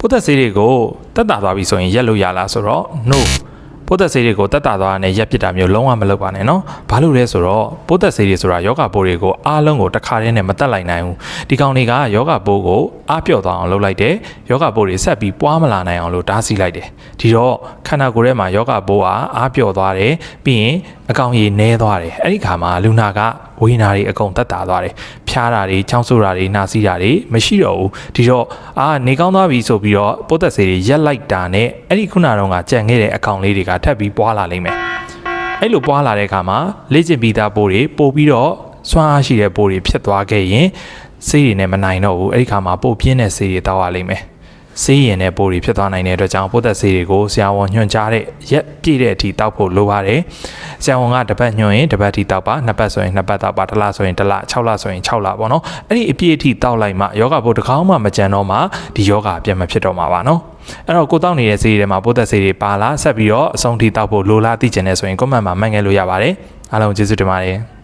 ပိုးသက်ဆေးတွေကိုတက်တာသွားပြီဆိုရင်ရက်လို့ရလားဆိုတော့ no ပိုးသက်ဆေးတွေကိုတက်တာသွားနဲ့ရက်ပစ်တာမျိုးလုံးဝမလုပ်ပါနဲ့နော်ဘာလို့လဲဆိုတော့ပိုးသက်ဆေးတွေဆိုတာယောဂပိုးတွေကိုအားလုံးကိုတစ်ခါတည်းနဲ့မတက်လိုက်နိုင်ဘူးဒီကောင်တွေကယောဂပိုးကိုအားပြော့သွားအောင်လုပ်လိုက်တယ်ယောဂပိုးတွေဆက်ပြီးပွားမလာနိုင်အောင်လို့ဓာတ်ဆီးလိုက်တယ်ဒီတော့ခန္ဓာကိုယ်ထဲမှာယောဂပိုးဟာအားပြော့သွားတယ်ပြီးရင်အကောင်ရည်နည်းသွားတယ်အဲ့ဒီခါမှာလူနာကဝေနာတွေအကုန်တက်တာသွားတယ်ဖျားတာတွေချောင်းဆိုးတာတွေနှာစီးတာတွေမရှိတော့ဘူးဒီတော့နေကောင်းသွားပြီဆိုပြီးတော့ပိုးသက်ဆေးတွေရက်လိုက်တာနဲ့အဲ့ဒီခုနကတော့ကြံခဲ့တဲ့အကောင်လေးတွေကထပ်ပြီးပွားလာလိမ့်မယ်အဲ့လိုပွားလာတဲ့အခါမှာလေ့ကျင့်ပြီးသားပိုးတွေပို့ပြီးတော့စွမ်းအားရှိတဲ့ပိုးတွေဖြစ်သွားခဲ့ရင်ဆေးတွေနဲ့မနိုင်တော့ဘူးအဲ့ဒီခါမှာပို့ပြင်းတဲ့ဆေးတွေတောက်ရလိမ့်မယ်ဆေးရင်တဲ့ပိုးတွေဖြစ်သွားနိုင်တဲ့အတွက်ကြောင့်ပိုးသက်ဆေးတွေကိုဆရာဝန်ညွှန်ကြားတဲ့ရက်ပြည့်တဲ့အထိတောက်ဖို့လိုပါတယ်ဆရာဝန်ကတစ်ပတ်ညွှန်ရင်တစ်ပတ်အထိတောက်ပါနှစ်ပတ်ဆိုရင်နှစ်ပတ်တောက်ပါတစ်လဆိုရင်တစ်လ6လဆိုရင်6လပေါ့နော်အဲ့ဒီအပြည့်အထိတောက်လိုက်မှယောဂပိုးတစ်ခေါက်မှမကြံတော့မှဒီယောဂအပြတ်မဖြစ်တော့မှာပါနော်အဲ့တော့ကိုတောက်နေတဲ့ဆေးတွေမှာပိုးသက်ဆေးတွေပါလားဆက်ပြီးတော့အဆုံးထိတောက်ဖို့လိုလားသိချင်နေဆိုရင် comment မှာမှတ်ငယ်လို့ရပါတယ်အားလုံးကျေးဇူးတင်ပါတယ်